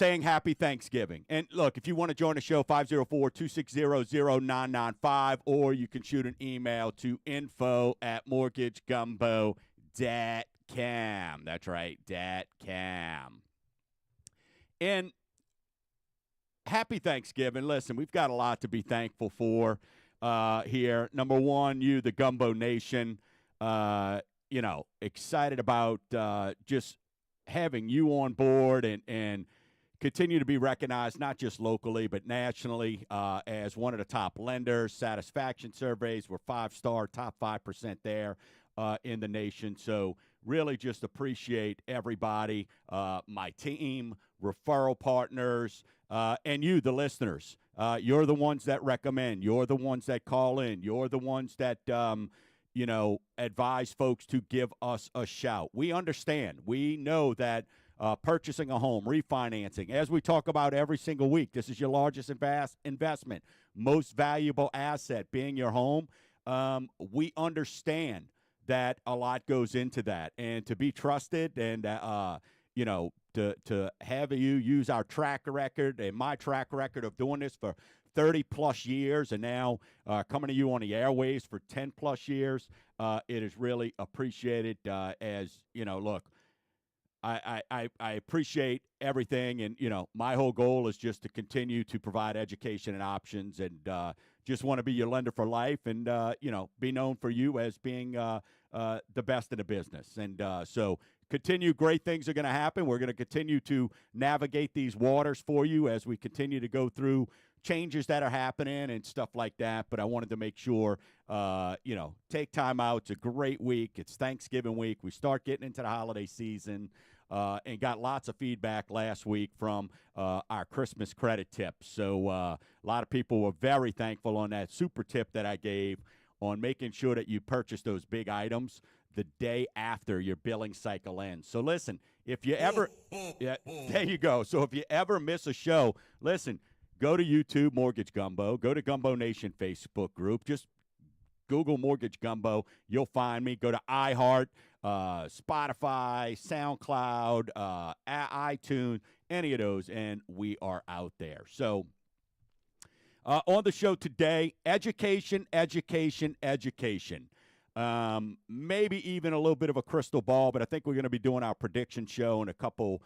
saying happy Thanksgiving. And look, if you want to join the show, 504-260-0995, or you can shoot an email to info@mortgagegumbo.com. That's right, .com. And happy Thanksgiving. Listen, we've got a lot to be thankful for here. Number one, you, the Gumbo Nation, excited about just having you on board and continue to be recognized not just locally but nationally as one of the top lenders. Satisfaction surveys were 5-star, top 5% there in the nation. So really just appreciate everybody, my team, referral partners, and you, the listeners. You're the ones that recommend. You're the ones that call in. You're the ones that advise folks to give us a shout. We understand. We know that purchasing a home, refinancing, as we talk about every single week, this is your largest investment, most valuable asset being your home. We understand that a lot goes into that. And to be trusted and, to have you use our track record and my track record of doing this for 30-plus years and now coming to you on the airways for 10-plus years, it is really appreciated look, I appreciate everything, and, my whole goal is just to continue to provide education and options, and just want to be your lender for life and, be known for you as being the best in the business. And so continue. Great things are going to happen. We're going to continue to navigate these waters for you as we continue to go through changes that are happening and stuff like that. But I wanted to make sure, take time out. It's a great week. It's Thanksgiving week. We start getting into the holiday season and got lots of feedback last week from our Christmas credit tips. So a lot of people were very thankful on that super tip that I gave on making sure that you purchase those big items the day after your billing cycle ends. So listen, if you ever, there you go. So if you ever miss a show, listen, go to YouTube, Mortgage Gumbo. Go to Gumbo Nation Facebook group. Just Google Mortgage Gumbo. You'll find me. Go to iHeart, Spotify, SoundCloud, iTunes, any of those, and we are out there. So on the show today, education. Maybe even a little bit of a crystal ball, but I think we're going to be doing our prediction show in a couple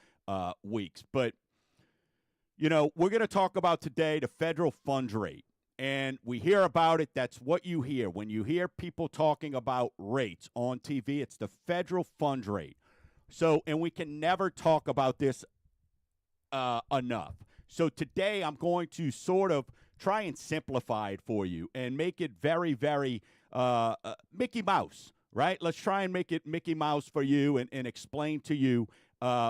weeks. But, we're going to talk about today the federal funds rate. And we hear about it. That's what you hear. When you hear people talking about rates on TV, it's the federal funds rate. So, and we can never talk about this enough. So today I'm going to sort of try and simplify it for you and make it very, very Mickey Mouse, right? Let's try and make it Mickey Mouse for you and explain to you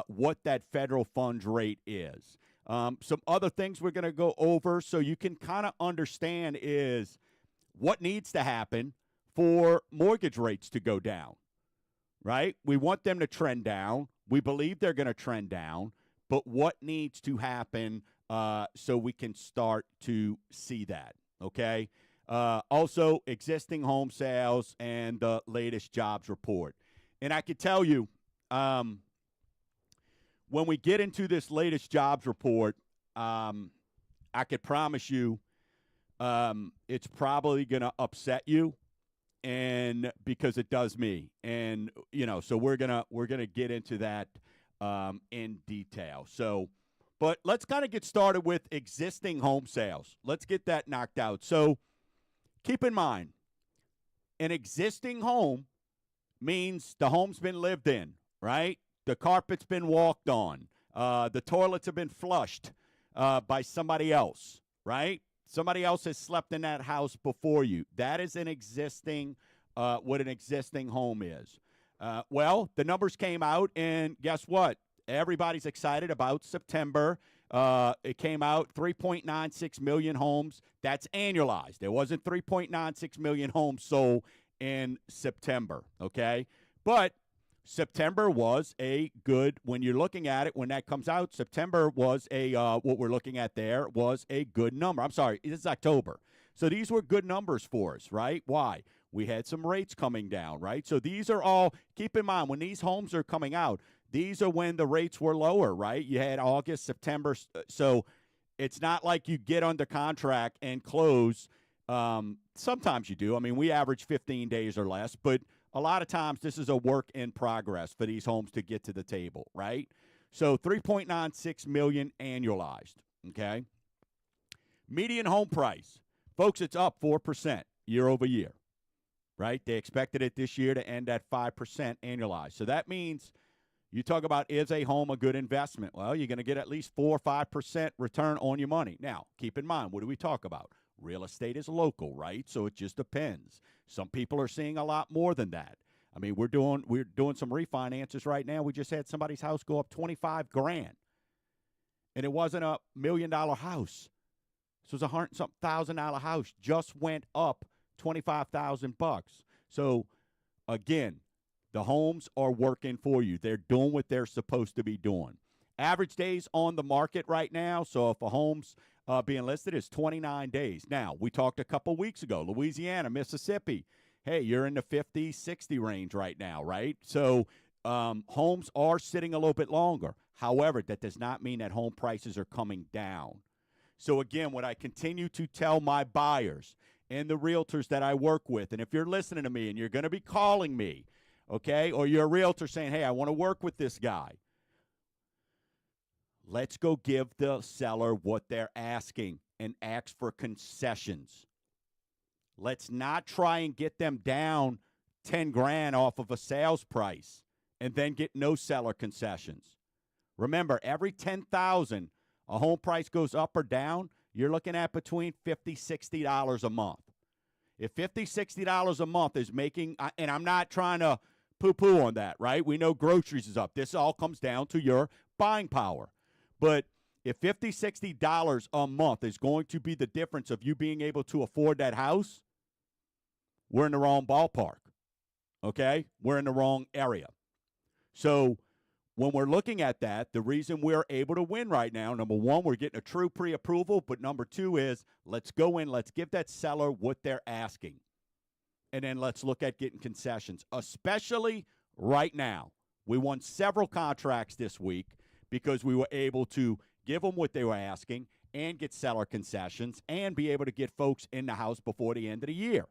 what that federal funds rate is. Some other things we're going to go over so you can kind of understand is what needs to happen for mortgage rates to go down, right? We want them to trend down. We believe they're going to trend down, but what needs to happen so we can start to see that, okay? Also, existing home sales and the latest jobs report. And I can tell you, when we get into this latest jobs report, I could promise you it's probably going to upset you, and because it does me. And, so we're gonna get into that in detail. So, but let's kind of get started with existing home sales. Let's get that knocked out. So keep in mind, an existing home means the home's been lived in, right? The carpet's been walked on. The toilets have been flushed by somebody else, right? Somebody else has slept in that house before you. That is an existing, what an existing home is. Well, the numbers came out, and guess what? Everybody's excited about September. It came out 3.96 million homes. That's annualized. There wasn't 3.96 million homes sold in September, okay? But September was a good, when you're looking at it, when that comes out, September was a, what we're looking at there was a good number. I'm sorry, this is October. So these were good numbers for us, right? Why? We had some rates coming down, right? So these are all, keep in mind, when these homes are coming out, these are when the rates were lower, right? You had August, September. So it's not like you get under contract and close. Sometimes you do. I mean, we average 15 days or less, but a lot of times this is a work in progress for these homes to get to the table, right? So 3.96 million annualized, okay? Median home price. Folks, it's up 4% year over year, right? They expected it this year to end at 5% annualized. So that means you talk about, is a home a good investment? Well, you're going to get at least 4 or 5% return on your money. Now, keep in mind, what do we talk about? Real estate is local, right? So it just depends. Some people are seeing a lot more than that. I mean, we're doing some refinances right now. We just had somebody's house go up $25,000, and it wasn't a $1 million house. So it was $100,000 house, just went up $25,000. So again, the homes are working for you. They're doing what they're supposed to be doing. Average days on the market right now, so if a home's being listed, is 29 days. Now, we talked a couple weeks ago, Louisiana, Mississippi. Hey, you're in the 50, 60 range right now, right? So homes are sitting a little bit longer. However, that does not mean that home prices are coming down. So again, what I continue to tell my buyers and the realtors that I work with, and if you're listening to me and you're going to be calling me, okay, or you're a realtor saying, hey, I want to work with this guy, let's go give the seller what they're asking and ask for concessions. Let's not try and get them down $10,000 off of a sales price and then get no seller concessions. Remember, every $10,000 a home price goes up or down, you're looking at between $50, $60 a month. If $50, $60 a month is making, and I'm not trying to poo-poo on that, right? We know groceries is up. This all comes down to your buying power. But if $50, $60 a month is going to be the difference of you being able to afford that house, we're in the wrong ballpark, okay? We're in the wrong area. So when we're looking at that, the reason we're able to win right now, number one, we're getting a true pre-approval, but number two is let's go in, let's give that seller what they're asking, and then let's look at getting concessions, especially right now. We won several contracts this week because we were able to give them what they were asking and get seller concessions and be able to get folks in the house before the end of the year.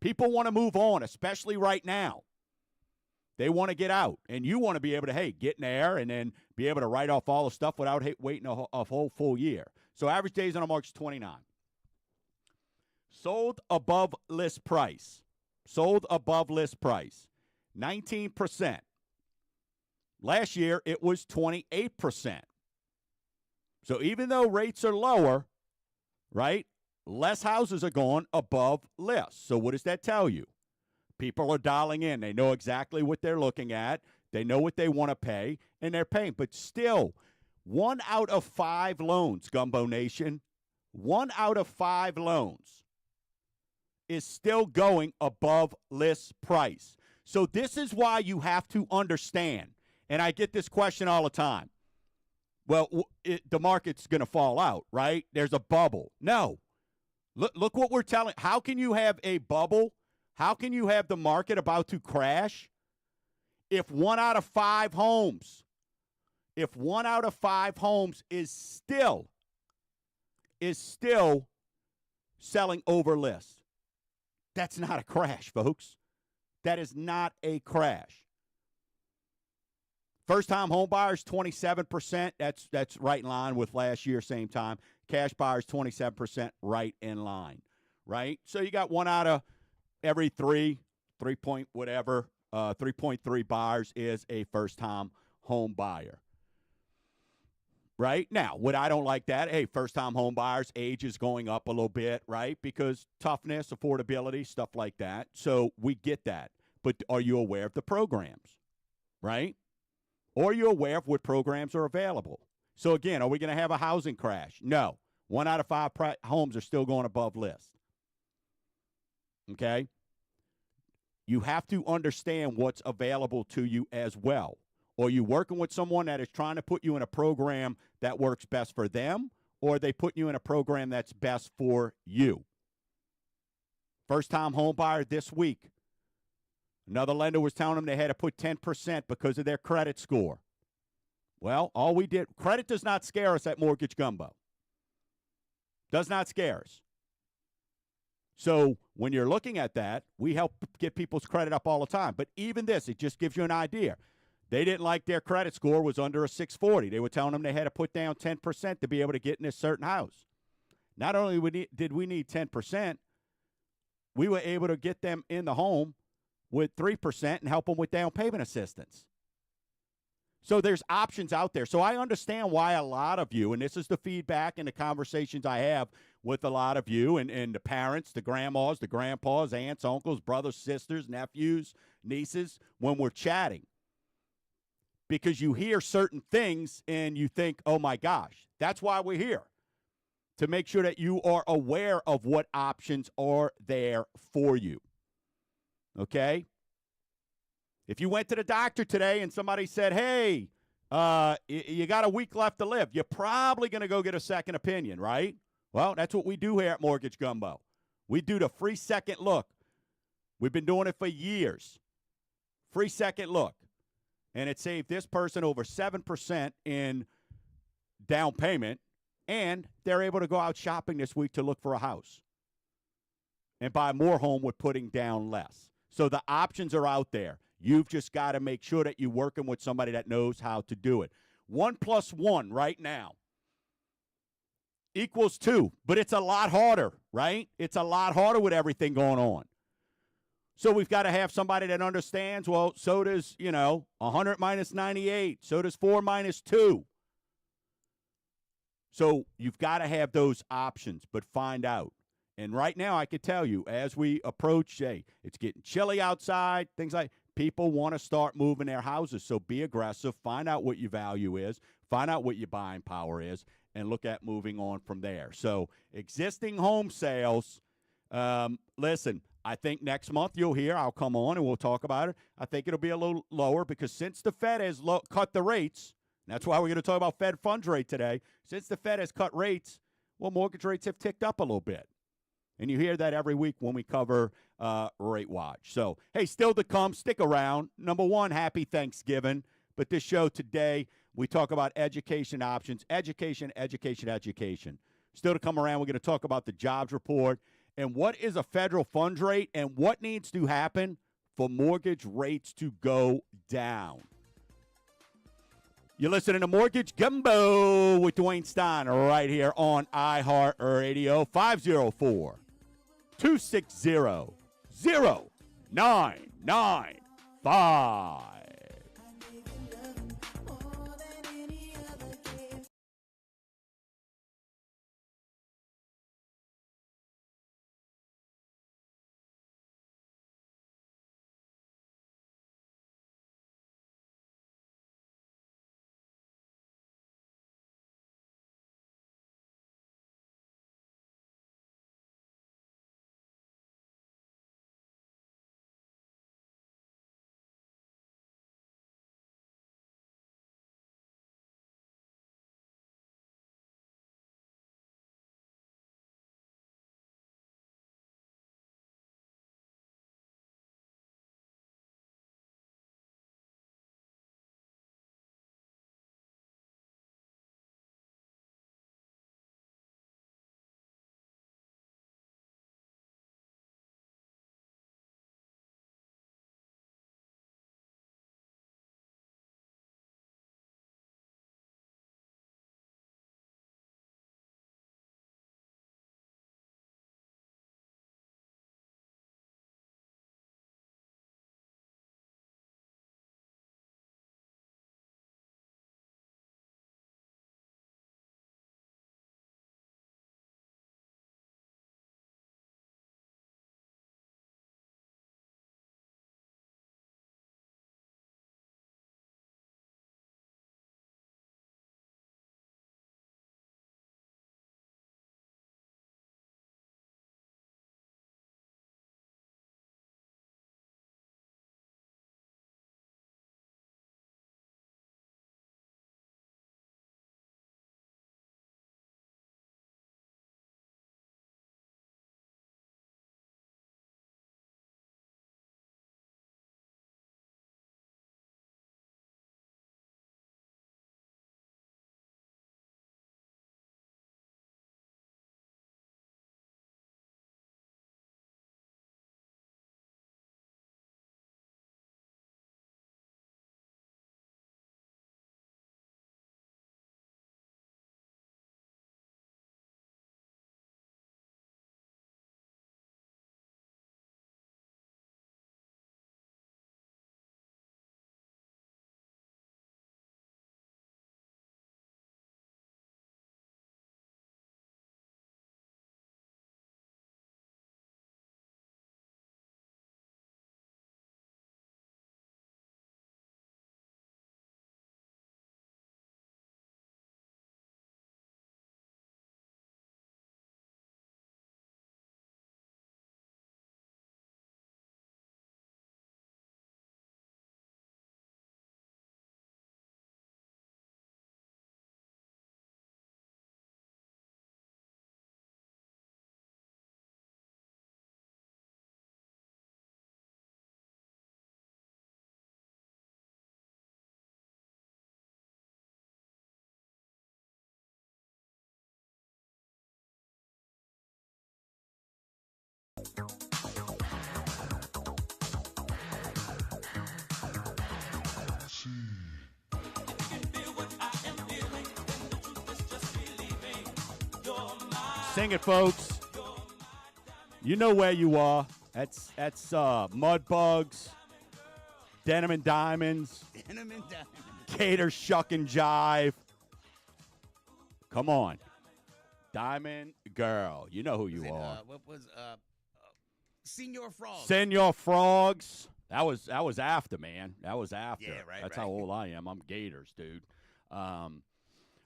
People want to move on, especially right now. They want to get out, and you want to be able to, hey, get in there and then be able to write off all the stuff without waiting a whole full year. So average days on a market is 29. Sold above list price. Sold above list price, 19%. Last year, it was 28%. So even though rates are lower, right, less houses are going above list. So what does that tell you? People are dialing in. They know exactly what they're looking at. They know what they want to pay, and they're paying. But still, 1 out of 5 loans, Gumbo Nation, 1 out of 5 loans is still going above list price. So this is why you have to understand, and I get this question all the time. Well, the market's going to fall out, right? There's a bubble. No. Look what we're telling. How can you have a bubble? How can you have the market about to crash if 1 out of 5 homes, is still selling over list? That's not a crash, folks. That is not a crash. First-time home buyers, 27%. That's right in line with last year, same time. Cash buyers, 27%, right in line, right? So you got 1 out of every 3.3 buyers is a first-time home buyer. Right? Now, what I don't like that, hey, first-time home buyers, age is going up a little bit, right? Because toughness, affordability, stuff like that. So we get that. But are you aware of the programs, right? Or are you aware of what programs are available? So, again, are we going to have a housing crash? No. 1 out of 5 homes are still going above list. Okay? You have to understand what's available to you as well. Or are you working with someone that is trying to put you in a program that works best for them, or are they putting you in a program that's best for you? First-time home buyer this week. Another lender was telling them they had to put 10% because of their credit score. Well, all we did, credit does not scare us at Mortgage Gumbo. Does not scare us. So when you're looking at that, we help get people's credit up all the time. But even this, it just gives you an idea. They didn't like their credit score was under a 640. They were telling them they had to put down 10% to be able to get in a certain house. Not only did we need 10%, we were able to get them in the home with 3% and help them with down payment assistance. So there's options out there. So I understand why a lot of you, and this is the feedback and the conversations I have with a lot of you and the parents, the grandmas, the grandpas, aunts, uncles, brothers, sisters, nephews, nieces, when we're chatting. Because you hear certain things and you think, oh my gosh, that's why we're here. To make sure that you are aware of what options are there for you. Okay? If you went to the doctor today and somebody said, hey, you got a week left to live, you're probably going to go get a second opinion, right? Well, that's what we do here at Mortgage Gumbo. We do the free second look. We've been doing it for years. Free second look. And it saved this person over 7% in down payment, and they're able to go out shopping this week to look for a house and buy more home with putting down less. So the options are out there. You've just got to make sure that you're working with somebody that knows how to do it. 1 + 1 right now equals 2, but it's a lot harder, right? It's a lot harder with everything going on. So we've got to have somebody that understands, well, so does, 100 minus 98. So does 4 minus 2. So you've got to have those options, but find out. And right now I could tell you, as we approach, it's getting chilly outside, things like people want to start moving their houses. So be aggressive. Find out what your value is. Find out what your buying power is, and look at moving on from there. So existing home sales, listen, I think next month you'll hear, I'll come on and we'll talk about it. I think it'll be a little lower because since the Fed has cut the rates, and that's why we're going to talk about Fed funds rate today. Since the Fed has cut rates, well, mortgage rates have ticked up a little bit. And you hear that every week when we cover Rate Watch. So, hey, still to come. Stick around. Number one, happy Thanksgiving. But this show today, we talk about education options. Education, education, education. Still to come around, we're going to talk about the jobs report and what is a federal funds rate and what needs to happen for mortgage rates to go down. You're listening to Mortgage Gumbo with Dwayne Stein right here on iHeartRadio. 504-260-0995. Sing it, folks. You know where you are. That's Mud Bugs, Denim and Diamonds, Denim and Diamonds. Gator Shuck and Jive. Come on. Diamond Girl. You know who you are. What was Senior Frogs? Senor Frogs. That was after, man. That was after. Yeah, right. That's how old I am. I'm Gators, dude.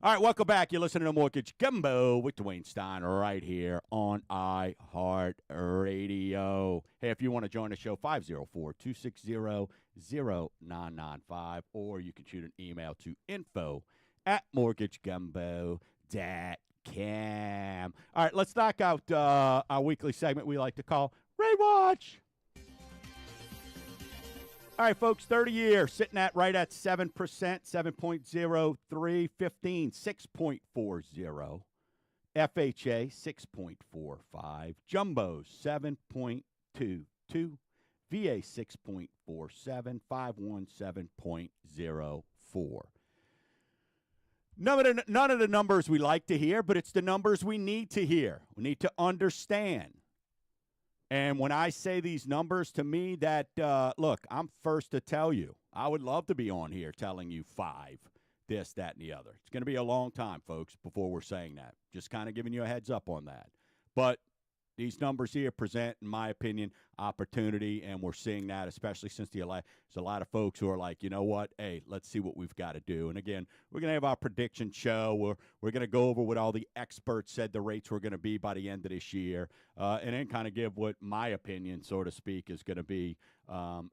All right, welcome back. You're listening to Mortgage Gumbo with Dwayne Stein right here on iHeartRadio. Hey, if you want to join the show, 504-260-0995, or you can shoot an email to info@mortgagegumbo.com. All right, let's knock out our weekly segment we like to call Rate Watch. All right, folks, 30-year sitting at right at 7%, 7.03, 15, 6.40, FHA, 6.45, Jumbo, 7.22, VA, 6.47, 517.04. None of the numbers we like to hear, but it's the numbers we need to hear. We need to understand. And when I say these numbers, to me, that, look, I'm first to tell you. I would love to be on here telling you 5, this, that, and the other. It's going to be a long time, folks, before we're saying that. Just kind of giving you a heads up on that. But these numbers here present, in my opinion, opportunity, and we're seeing that, especially since the election. There's a lot of folks who are like, you know what, hey, let's see what we've got to do. And, again, we're going to have our prediction show. We're going to go over what all the experts said the rates were going to be by the end of this year, and then kind of give what my opinion, so to speak, is going to be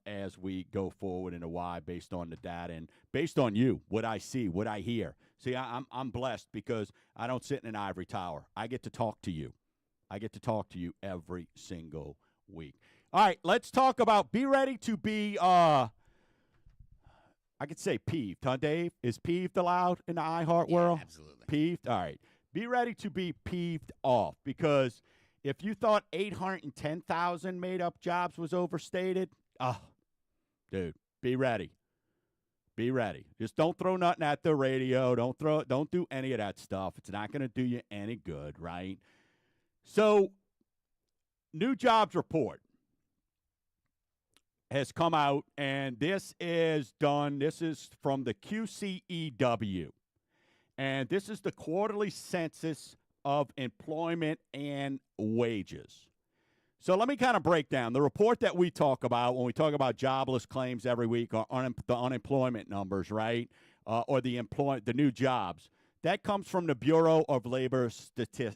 as we go forward into why, based on the data and based on you, what I see, what I hear. See, I'm blessed because I don't sit in an ivory tower. I get to talk to you. I get to talk to you every single week. All right, let's talk about be ready to be, I could say peeved, huh, Dave? Is peeved allowed in the iHeart world? Absolutely. Peeved? All right. Be ready to be peeved off, because if you thought 810,000 made-up jobs was overstated, dude, be ready. Be ready. Just don't throw nothing at the radio. Don't do any of that stuff. It's not going to do you any good, right? So, new jobs report has come out, and this is from the QCEW. And this is the quarterly census of employment and wages. So let me kind of break down. The report that we talk about when we talk about jobless claims every week are the unemployment numbers, right? Or the new jobs. That comes from the Bureau of Labor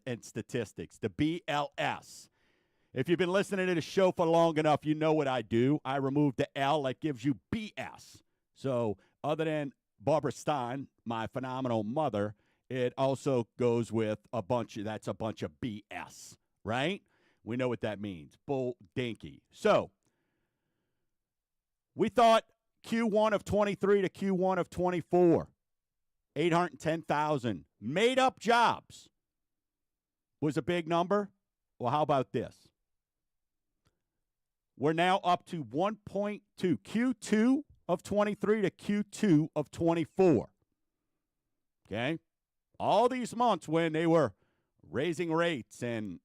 and Statistics, the BLS. If you've been listening to the show for long enough, you know what I do. I remove the L. That gives you BS. So other than Barbara Stein, my phenomenal mother, it also goes with that's a bunch of BS, right? We know what that means. Bull dinky. So we thought Q1 of 23 to Q1 of 24. 810,000 made-up jobs was a big number. Well, how about this? We're now up to 1.2. Q2 of 23 to Q2 of 24. Okay? All these months when they were raising rates and,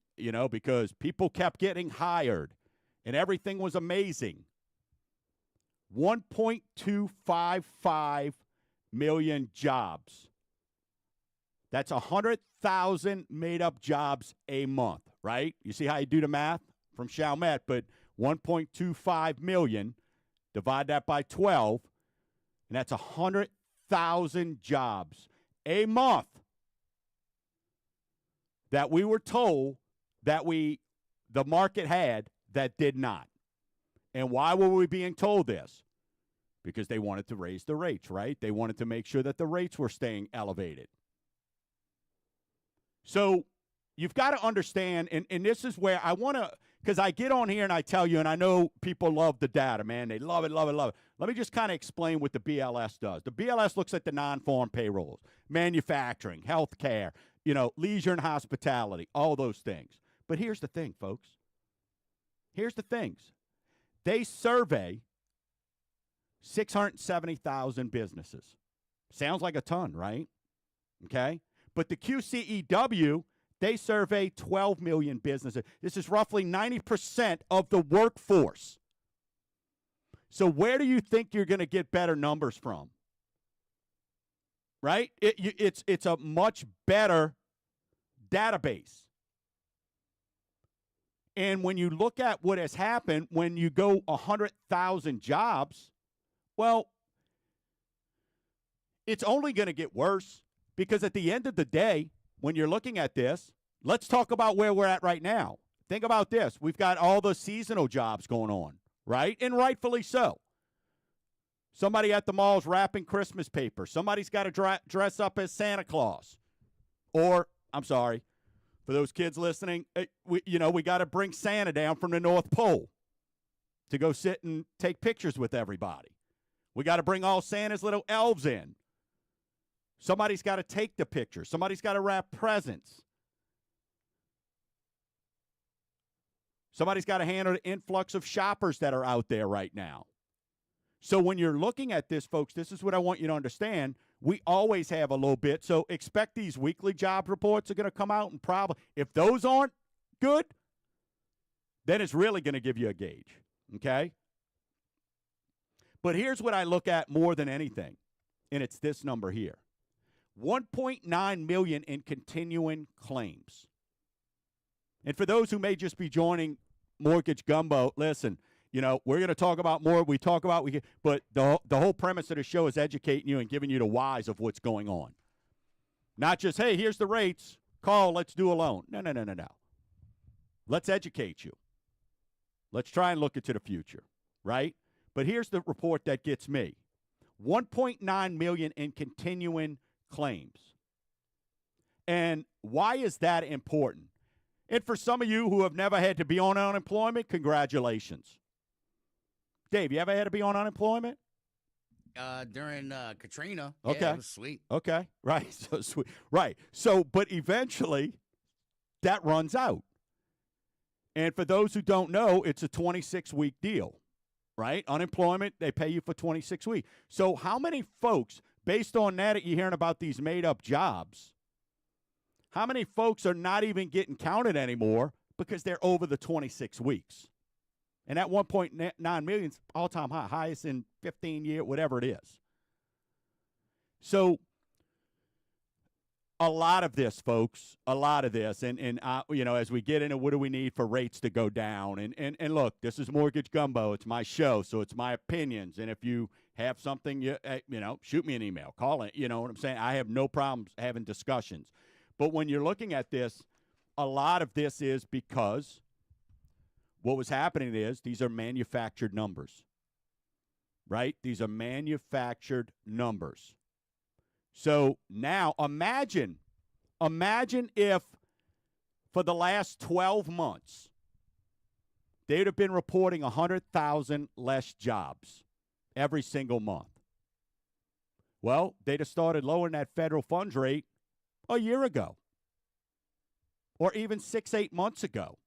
because people kept getting hired and everything was amazing. 1.255 million jobs. That's 100,000 made-up jobs a month, right? You see how you do the math from Chalmette, but 1.25 million, divide that by 12, and that's 100,000 jobs a month that we were told that the market had that did not. And why were we being told this? Because they wanted to raise the rates, right? They wanted to make sure that the rates were staying elevated. So you've got to understand, and this is where I want to, because I get on here and I tell you, and I know people love the data, man. They love it, love it, love it. Let me just kind of explain what the BLS does. The BLS looks at the non-farm payrolls, manufacturing, healthcare, leisure and hospitality, all those things. But here's the thing, folks. Here's the things. They survey 670,000 businesses. Sounds like a ton, right? Okay? But the QCEW, They survey 12 million businesses. This is roughly 90% of the workforce. So where do you think you're going to get better numbers from? Right? It's a much better database. And when you look at what has happened, when you go 100,000 jobs, well, it's only going to get worse, because at the end of the day, when you're looking at this, let's talk about where we're at right now. Think about this. We've got all the seasonal jobs going on, right? And rightfully so. Somebody at the mall's wrapping Christmas paper. Somebody's got to dress up as Santa Claus. Or, I'm sorry, for those kids listening, we got to bring Santa down from the North Pole to go sit and take pictures with everybody. We got to bring all Santa's little elves in. Somebody's got to take the picture. Somebody's got to wrap presents. Somebody's got to handle the influx of shoppers that are out there right now. So when you're looking at this, folks, this is what I want you to understand. We always have a little bit. So expect these weekly job reports are going to come out, and probably if those aren't good, then it's really going to give you a gauge, okay? But here's what I look at more than anything, and it's this number here. 1.9 million in continuing claims. And for those who may just be joining Mortgage Gumbo, listen, we're going to talk about more. We talk about, but the whole premise of the show is educating you and giving you the whys of what's going on. Not just, hey, here's the rates, call, let's do a loan. No. Let's educate you. Let's try and look into the future, right? But here's the report that gets me. 1.9 million in continuing claims. And why is that important? And for some of you who have never had to be on unemployment, congratulations. Dave, you ever had to be on unemployment? During Katrina. Okay. Yeah, it was sweet. Okay. Right. So sweet. Right. So, but eventually that runs out. And for those who don't know, it's a 26-week deal, right? Unemployment, they pay you for 26 weeks. So how many folks, based on that you're hearing about these made-up jobs, how many folks are not even getting counted anymore because they're over the 26 weeks? And that 1.9 million is all-time high, highest in 15 years, whatever it is. So a lot of this, folks, and as we get into what do we need for rates to go down, and look, this is Mortgage Gumbo. It's my show, so it's my opinions. And if you have something, shoot me an email, call it. You know what I'm saying? I have no problems having discussions. But when you're looking at this, a lot of this is because what was happening is these are manufactured numbers, right? These are manufactured numbers. So now imagine if for the last 12 months, they'd have been reporting 100,000 less jobs every single month. Well, they'd have started lowering that federal funds rate a year ago or even 6-8 months ago.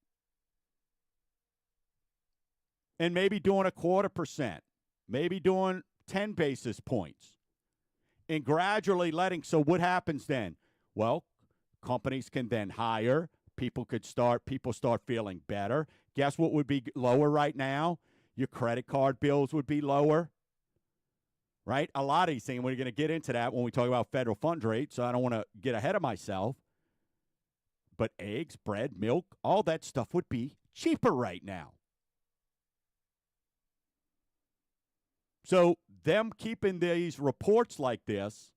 And maybe doing 0.25%, maybe doing 10 basis points, and gradually letting. So what happens then? Well, companies can then hire. People start feeling better. Guess what would be lower right now? Your credit card bills would be lower, right? A lot of these things, we're going to get into that when we talk about federal funds rate, so I don't want to get ahead of myself. But eggs, bread, milk, all that stuff would be cheaper right now. So them keeping these reports like this,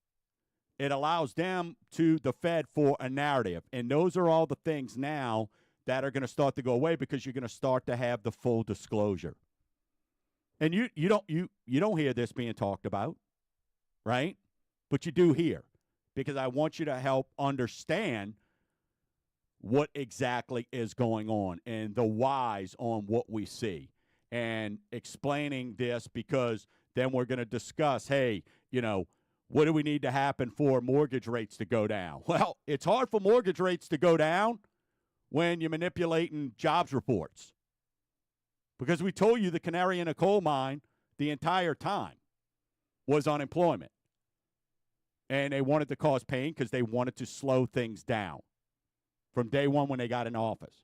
it allows them to the Fed for a narrative. And those are all the things now that are going to start to go away because you're going to start to have the full disclosure. And you don't hear this being talked about, right? But you do hear, because I want you to help understand what exactly is going on and the whys on what we see, and explaining this, because then we're going to discuss, hey, what do we need to happen for mortgage rates to go down? Well, it's hard for mortgage rates to go down when you're manipulating jobs reports, because we told you the canary in a coal mine the entire time was unemployment. And they wanted to cause pain because they wanted to slow things down. from day one when they got in office.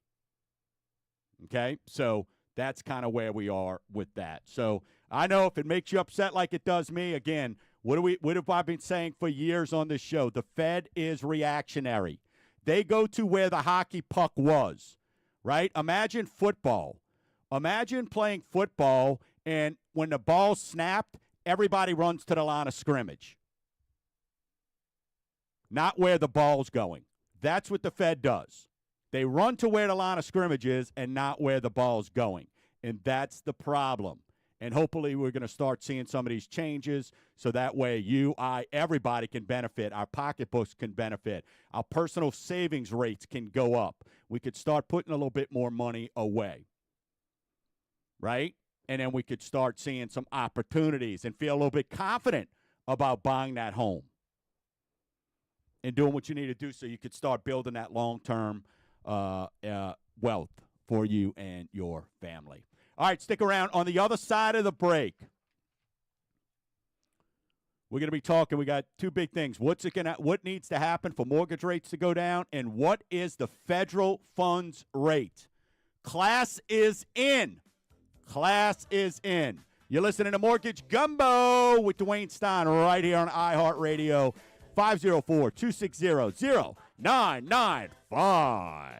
Okay? So that's kind of where we are with that. So I know if it makes you upset like it does me, again, what have I been saying for years on this show? The Fed is reactionary. They go to where the hockey puck was, right? Imagine football. Imagine playing football, and when the ball snapped, everybody runs to the line of scrimmage, not where the ball's going. That's what the Fed does. They run to where the line of scrimmage is and not where the ball's going. And that's the problem. And hopefully we're going to start seeing some of these changes so that way you, I, everybody can benefit. Our pocketbooks can benefit. Our personal savings rates can go up. We could start putting a little bit more money away, right? And then we could start seeing some opportunities and feel a little bit confident about buying that home and doing what you need to do so you could start building that long-term wealth for you and your family. All right, stick around. On the other side of the break, we're going to be talking. We got two big things. What needs to happen for mortgage rates to go down, and what is the federal funds rate? Class is in. Class is in. You're listening to Mortgage Gumbo with Dwayne Stein right here on iHeartRadio, 504-260-0995.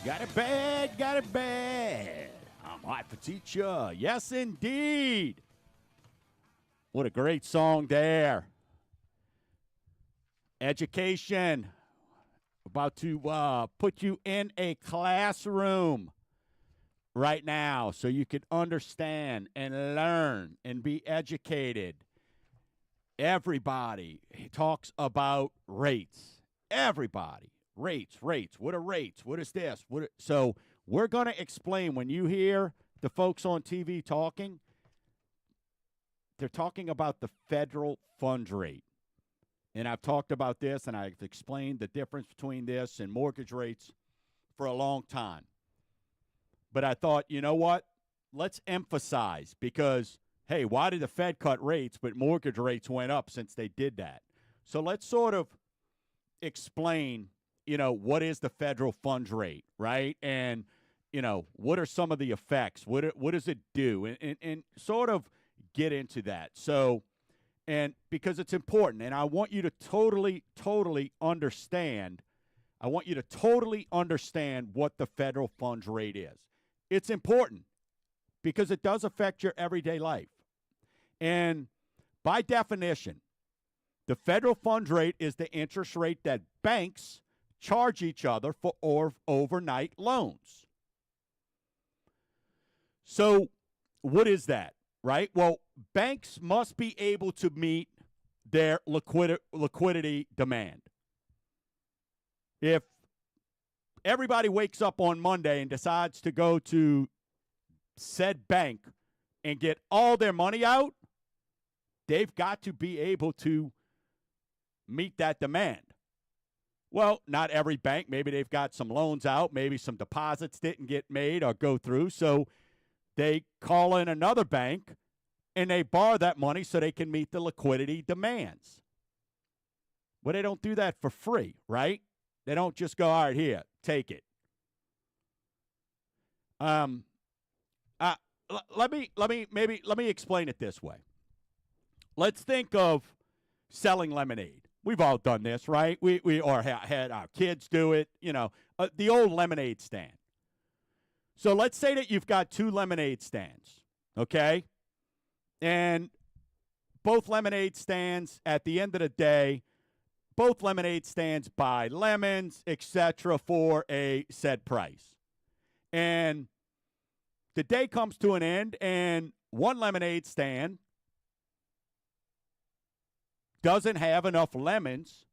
Got it bad, got it bad. I'm Hype for Teacher. Yes, indeed. What a great song there. Education. About to put you in a classroom right now so you can understand and learn and be educated. Everybody talks about rates. Everybody. Rates. What are rates? What is this? So we're going to explain when you hear the folks on TV talking, they're talking about the federal funds rate. And I've talked about this and I've explained the difference between this and mortgage rates for a long time. But I thought, you know what? Let's emphasize because, hey, why did the Fed cut rates but mortgage rates went up since they did that? So let's sort of explain, what is the federal funds rate, right? And, what are some of the effects? What does it do? And sort of get into that. So, and because it's important, and I want you to totally understand. I want you to totally understand what the federal funds rate is. It's important because it does affect your everyday life. And by definition, the federal funds rate is the interest rate that banks charge each other for overnight loans. So what is that, right? Well, banks must be able to meet their liquidity demand. If everybody wakes up on Monday and decides to go to said bank and get all their money out, they've got to be able to meet that demand. Well, not every bank. Maybe they've got some loans out. Maybe some deposits didn't get made or go through. So they call in another bank and they borrow that money so they can meet the liquidity demands. But they don't do that for free, right? They don't just go, all right, here, take it. Let me explain it this way. Let's think of selling lemonade. We've all done this, right? We had our kids do it, the old lemonade stand. So let's say that you've got two lemonade stands, okay? And both lemonade stands, at the end of the day, both lemonade stands buy lemons, etc., for a set price. And the day comes to an end, and one lemonade stand doesn't have enough lemons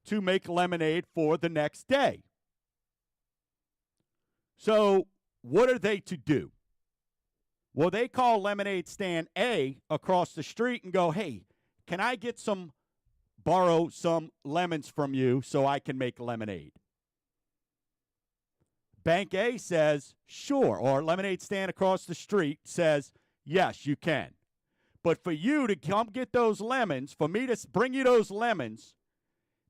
to make lemonade for the next day. So what are they to do? Well, they call lemonade stand A across the street and go, hey, can I borrow some lemons from you so I can make lemonade? Bank A says, sure, or lemonade stand across the street says, yes, you can. But for you to come get those lemons, for me to bring you those lemons,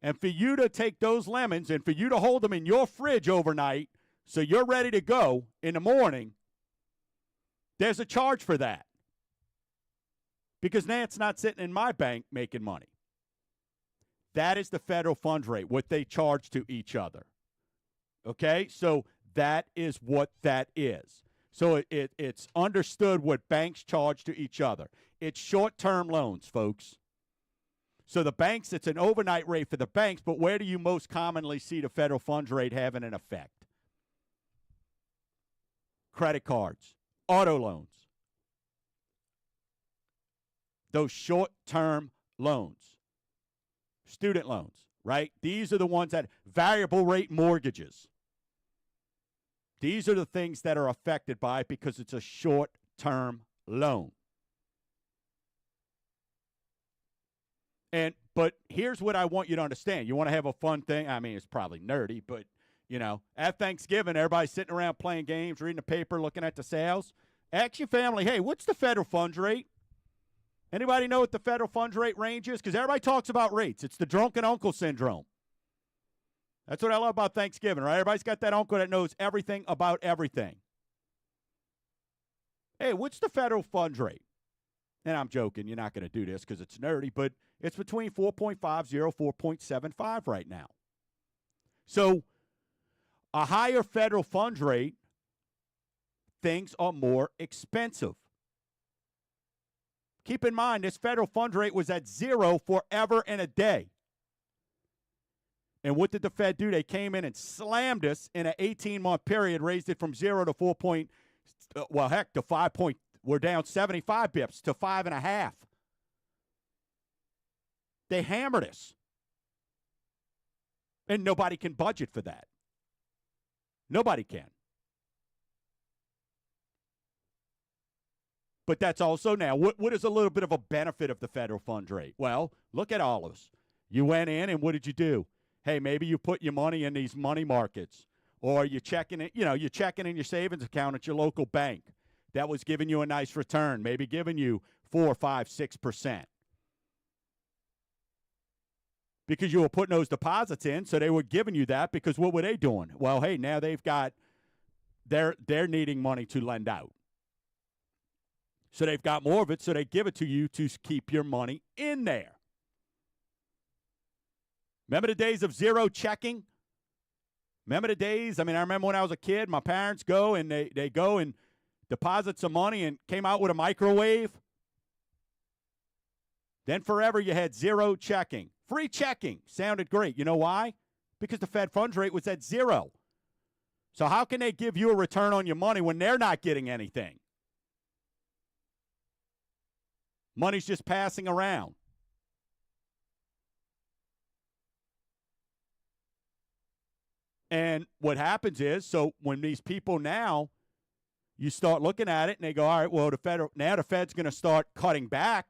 and for you to take those lemons and for you to hold them in your fridge overnight so you're ready to go in the morning, there's a charge for that. Because now it's not sitting in my bank making money. That is the federal funds rate, what they charge to each other. Okay? So that is what that is. So it's understood what banks charge to each other. It's short-term loans, folks. So the banks, it's an overnight rate for the banks, but where do you most commonly see the federal funds rate having an effect? Credit cards, auto loans. Those short-term loans. Student loans, right? These are the ones that variable rate mortgages. These are the things that are affected by it because it's a short-term loan. But here's what I want you to understand. You want to have a fun thing? I mean, it's probably nerdy, but, at Thanksgiving, everybody's sitting around playing games, reading the paper, looking at the sales. Ask your family, hey, what's the federal funds rate? Anybody know what the federal funds rate range is? Because everybody talks about rates. It's the drunken uncle syndrome. That's what I love about Thanksgiving, right? Everybody's got that uncle that knows everything about everything. Hey, what's the federal funds rate? And I'm joking. You're not going to do this because it's nerdy, but it's between 4.50, 4.75 right now. So A higher federal funds rate, things are more expensive. Keep in mind, this federal funds rate was at zero forever and a day. And what did the Fed do? They came in and slammed us in an 18-month period, raised it from 0 to 4 point, to 5 point. We're down 75 bips to 5.5. They hammered us. And nobody can budget for that. Nobody can. But that's also now, what is a little bit of a benefit of the federal funds rate? Well, look at all of us. You went in and what did you do? Hey, maybe you put your money in these money markets, or you're checking it, you're checking in your savings account at your local bank. That was giving you a nice return, maybe giving you 4, 5, 6%. Because you were putting those deposits in, so they were giving you that because what were they doing? Well, hey, now they're needing money to lend out. So they've got more of it, so they give it to you to keep your money in there. Remember the days of zero checking? Remember the days? I remember when I was a kid, my parents go and they go and deposit some money and came out with a microwave. Then forever you had zero checking. Free checking sounded great. You know why? Because the Fed funds rate was at zero. So how can they give you a return on your money when they're not getting anything? Money's just passing around. And what happens is, so when these people now, you start looking at it and they go, all right, well, the Fed's going to start cutting back.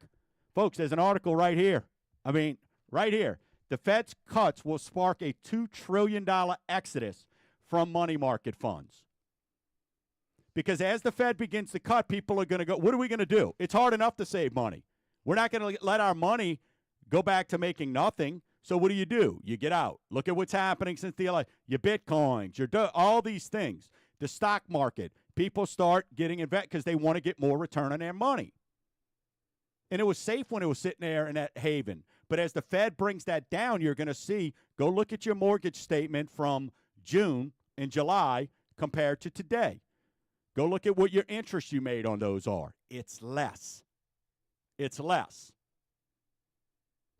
Folks, there's an article right here. Right here. The Fed's cuts will spark a $2 trillion exodus from money market funds. Because as the Fed begins to cut, people are going to go, what are we going to do? It's hard enough to save money. We're not going to let our money go back to making nothing. So what do? You get out. Look at what's happening since the election. Your Bitcoins, all these things. The stock market. People start getting invested because they want to get more return on their money. And it was safe when it was sitting there in that haven. But as the Fed brings that down, you're going to see, go look at your mortgage statement from June and July compared to today. Go look at what your interest you made on those are. It's less. It's less.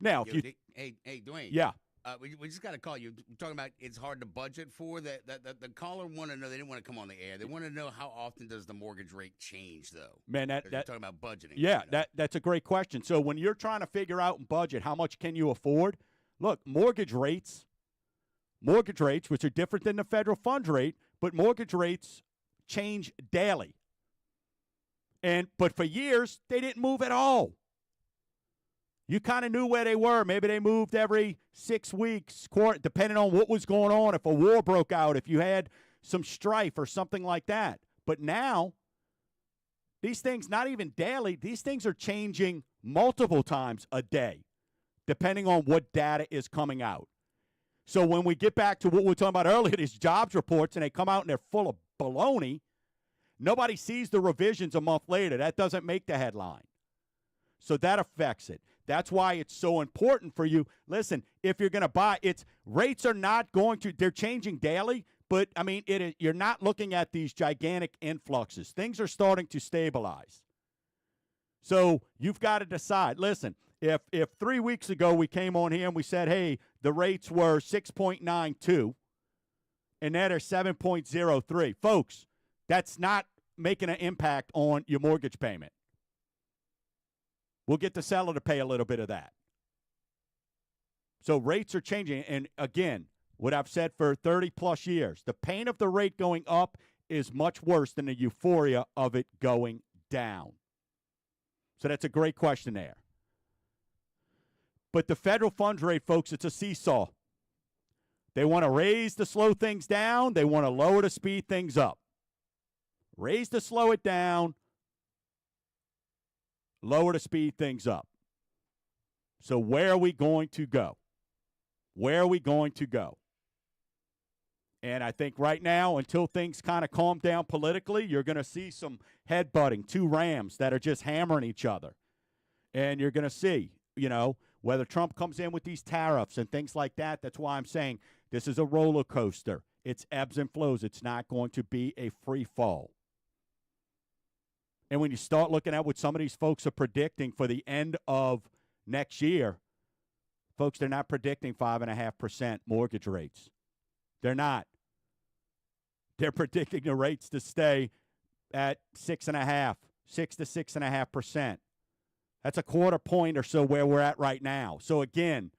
Now, if you... Hey, Dwayne. Yeah. We just got to call you. We're talking about it's hard to budget for. The caller wanted to know. They didn't want to come on the air. They want to know how often does the mortgage rate change, though? Man, you're talking about budgeting. Yeah, that's a great question. So when you're trying to figure out and budget how much can you afford, look, mortgage rates, which are different than the federal funds rate, but mortgage rates change daily. But for years, they didn't move at all. You kind of knew where they were. Maybe they moved every 6 weeks, depending on what was going on, if a war broke out, if you had some strife or something like that. But now, these things, not even daily, these things are changing multiple times a day, depending on what data is coming out. So when we get back to what we were talking about earlier, these jobs reports, and they come out and they're full of baloney, nobody sees the revisions a month later. That doesn't make the headline. So that affects it. That's why it's so important for you. Listen, if you're going to buy, rates are not going to, they're changing daily, but you're not looking at these gigantic influxes. Things are starting to stabilize. So you've got to decide. Listen, if 3 weeks ago we came on here and we said, hey, the rates were 6.92 and now they're 7.03, folks, that's not making an impact on your mortgage payment. We'll get the seller to pay a little bit of that. So rates are changing. And again, what I've said for 30-plus years, the pain of the rate going up is much worse than the euphoria of it going down. So that's a great question there. But the federal funds rate, folks, it's a seesaw. They want to raise to slow things down. They want to lower to speed things up. Raise to slow it down. Lower to speed things up. So where are we going to go? Where are we going to go? And I think right now, until things kind of calm down politically, you're going to see some headbutting, two rams that are just hammering each other. And you're going to see, Whether Trump comes in with these tariffs and things like that, that's why I'm saying this is a roller coaster. It's ebbs and flows. It's not going to be a free fall. And when you start looking at what some of these folks are predicting for the end of next year, folks, they're not predicting 5.5% mortgage rates. They're not. They're predicting the rates to stay at 6.5%, 6 to 6.5%. That's a quarter point or so where we're at right now. So again,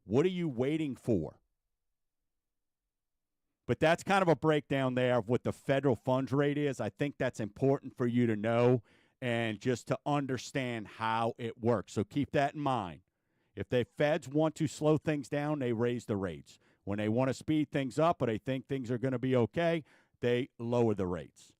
what are you waiting for? But that's kind of a breakdown there of what the federal funds rate is. I think that's important for you to know and just to understand how it works. So keep that in mind. If the feds want to slow things down, they raise the rates. When they want to speed things up or they think things are going to be okay, they lower the rates.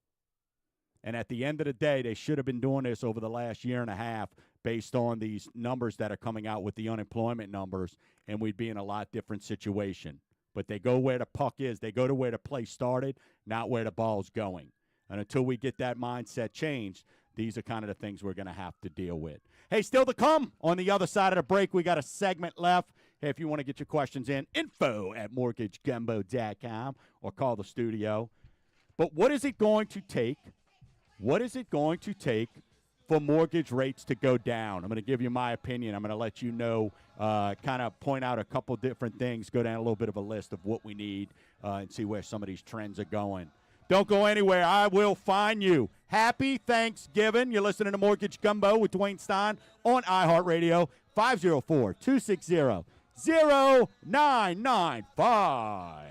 And at the end of the day, they should have been doing this over the last year and a half based on these numbers that are coming out with the unemployment numbers, and we'd be in a lot different situation. But they go where the puck is. They go to where the play started, not where the ball's going. And until we get that mindset changed, these are kind of the things we're going to have to deal with. Hey, still to come on the other side of the break. We got a segment left. Hey, if you want to get your questions in, info@mortgagegumbo.com or call the studio. But what is it going to take? What is it going to take for mortgage rates to go down? I'm going to give you my opinion. I'm going to let you know, kind of point out a couple different things, go down a little bit of a list of what we need and see where some of these trends are going. Don't go anywhere. I will find you. Happy Thanksgiving. You're listening to Mortgage Gumbo with Dwayne Stein on iHeartRadio, 504-260-0995.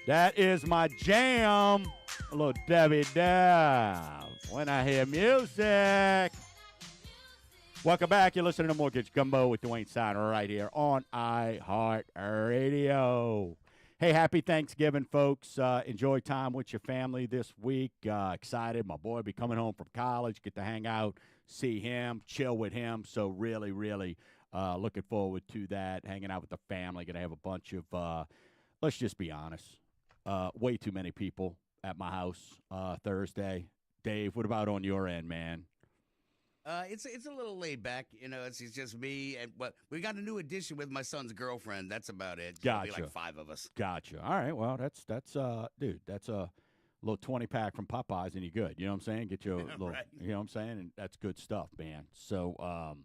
That is my jam. A little Debbie Dab. When I hear music. Welcome back. You're listening to Mortgage Gumbo with Dwayne Steiner right here on iHeartRadio. Hey, happy Thanksgiving, folks. Enjoy time with your family this week. Excited. My boy will be coming home from college. Get to hang out, see him, chill with him. So really, really looking forward to that. Hanging out with the family. Going to have a bunch of, let's just be honest, way too many people at my house Thursday. Dave, what about on your end, man? It's a little laid back, It's just me, and we got a new addition with my son's girlfriend. That's about it. There'll be Gotcha. like 5 of us. Gotcha. All right. Well, that's dude. That's a little 20-pack from Popeyes, and you're good. You know what I'm saying? Get your little. Right. You know what I'm saying? And that's good stuff, man. So, all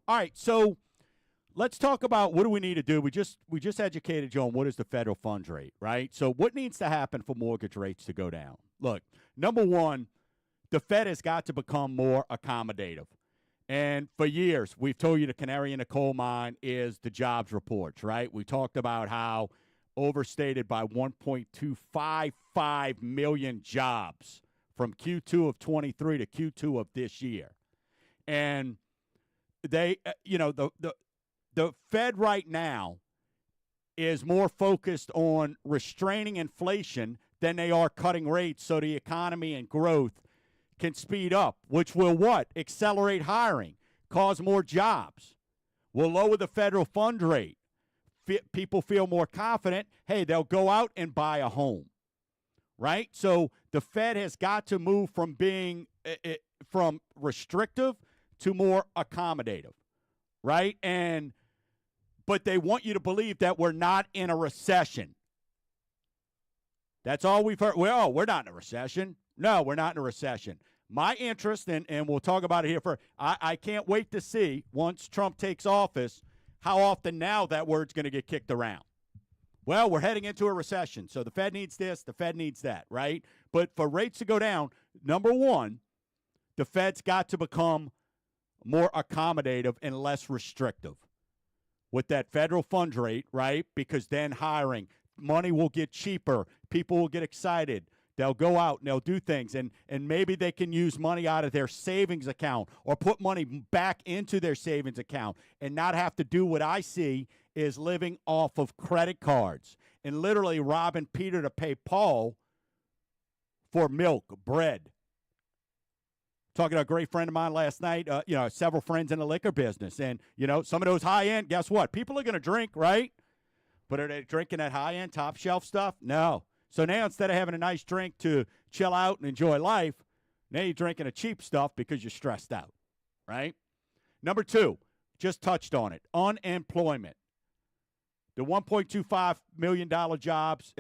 right. So, let's talk about what do we need to do. We just educated you on what is the federal funds rate, right? So, what needs to happen for mortgage rates to go down? Look, number one, the Fed has got to become more accommodative. And for years, we've told you the canary in the coal mine is the jobs reports, right? We talked about how overstated by 1.255 million jobs from Q2 of 23 to Q2 of this year. And they, the Fed right now is more focused on restraining inflation than they are cutting rates so the economy and growth can speed up, which will what? Accelerate hiring, cause more jobs, will lower the federal fund rate. People feel more confident. Hey, they'll go out and buy a home, right? So the Fed has got to move from being from restrictive to more accommodative, right? But they want you to believe that we're not in a recession. That's all we've heard. Well, we're not in a recession. No, we're not in a recession. My interest, and we'll talk about it here I can't wait to see, once Trump takes office, how often now that word's going to get kicked around. Well, we're heading into a recession, so the Fed needs this, the Fed needs that, right? But for rates to go down, number one, the Fed's got to become more accommodative and less restrictive with that federal funds rate, right? Because then hiring, money will get cheaper, people will get excited. They'll go out and they'll do things, and maybe they can use money out of their savings account or put money back into their savings account and not have to do what I see is living off of credit cards and literally robbing Peter to pay Paul for milk, bread. Talking to a great friend of mine last night, several friends in the liquor business, and, some of those high-end, guess what? People are going to drink, right? But are they drinking that high-end, top-shelf stuff? No. So now instead of having a nice drink to chill out and enjoy life, now you're drinking a cheap stuff because you're stressed out, right? Number two, just touched on it, unemployment. The $1.25 million jobs,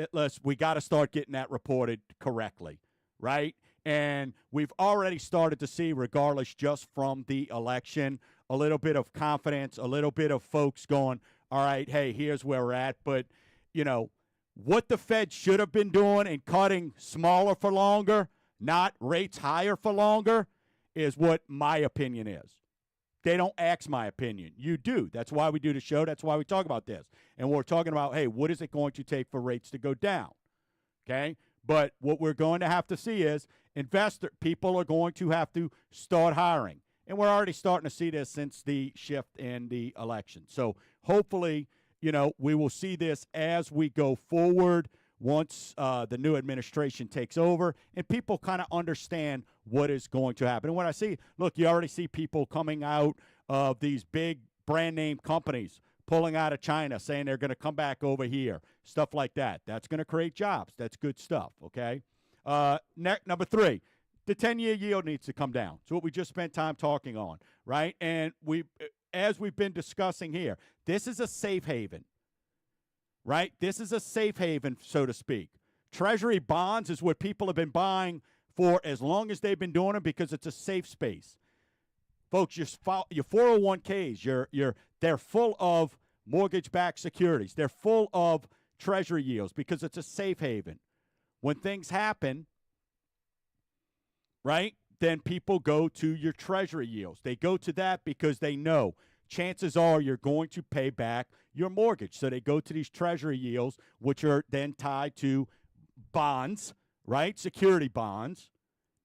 we got to start getting that reported correctly, right? And we've already started to see, regardless just from the election, a little bit of confidence, a little bit of folks going, all right, hey, here's where we're at. But, what the Fed should have been doing and cutting smaller for longer, not rates higher for longer, is what my opinion is. They don't ask my opinion. You do. That's why we do the show. That's why we talk about this. And we're talking about, hey, what is it going to take for rates to go down? Okay? But what we're going to have to see is people are going to have to start hiring. And we're already starting to see this since the shift in the election. So hopefully, we will see this as we go forward once the new administration takes over and people kind of understand what is going to happen. And when I see, look, you already see people coming out of these big brand name companies pulling out of China saying they're going to come back over here, stuff like that. That's going to create jobs. That's good stuff, okay? Number three, the 10-year yield needs to come down. It's what we just spent time talking on, right? And as we've been discussing here, this is a safe haven, right? This is a safe haven, so to speak. Treasury bonds is what people have been buying for as long as they've been doing it because it's a safe space. Folks, your 401ks, they're full of mortgage-backed securities. They're full of treasury yields because it's a safe haven. When things happen, right, then people go to your treasury yields. They go to that because they know chances are you're going to pay back your mortgage. So they go to these treasury yields, which are then tied to bonds, right? Security bonds.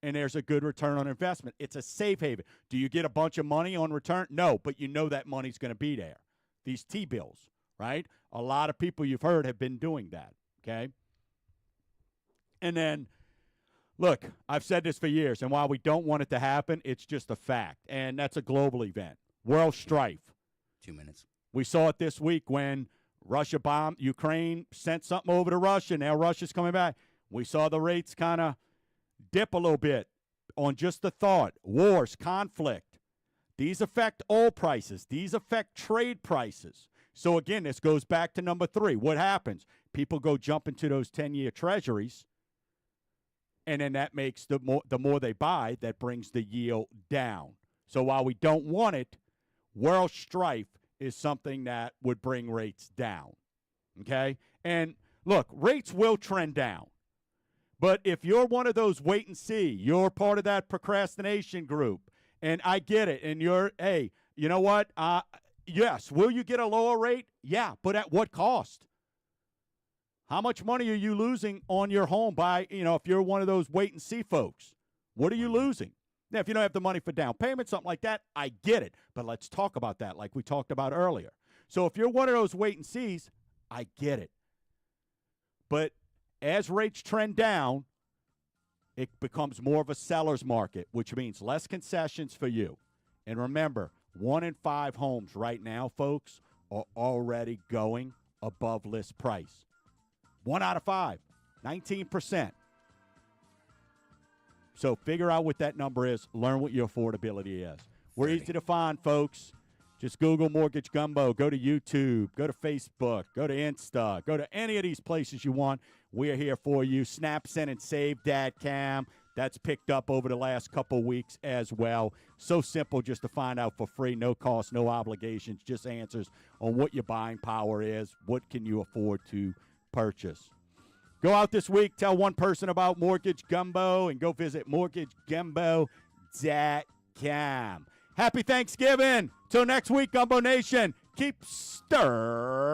And there's a good return on investment. It's a safe haven. Do you get a bunch of money on return? No, but you know that money's going to be there. These T-bills, right? A lot of people you've heard have been doing that, okay? And then, look, I've said this for years, and while we don't want it to happen, it's just a fact. And that's a global event. World strife. 2 minutes. We saw it this week when Russia bombed Ukraine, sent something over to Russia. Now Russia's coming back. We saw the rates kind of dip a little bit on just the thought. Wars, conflict. These affect oil prices. These affect trade prices. So, again, this goes back to number 3. What happens? People go jump into those 10-year treasuries, and then that makes the more they buy, that brings the yield down. So while we don't want it, world strife is something that would bring rates down, okay? And, look, rates will trend down. But if you're one of those wait and see, you're part of that procrastination group, and I get it, and you're, hey, you know what? Yes, will you get a lower rate? Yeah, but at what cost? How much money are you losing on your home by, if you're one of those wait and see folks? What are you losing? Now, if you don't have the money for down payment, something like that, I get it. But let's talk about that like we talked about earlier. So if you're one of those wait and sees, I get it. But as rates trend down, it becomes more of a seller's market, which means less concessions for you. And remember, 1 in 5 homes right now, folks, are already going above list price. 1 out of 5, 19%. So figure out what that number is. Learn what your affordability is. We're easy to find, folks. Just Google Mortgage Gumbo. Go to YouTube. Go to Facebook. Go to Insta. Go to any of these places you want. We're here for you. Snap, Send, and Save Dad Cam. That's picked up over the last couple weeks as well. So simple just to find out for free. No cost, no obligations. Just answers on what your buying power is. What can you afford to purchase? Go out this week. Tell one person about Mortgage Gumbo and go visit mortgagegumbo.com. Happy Thanksgiving. Till next week, Gumbo Nation. Keep stirring.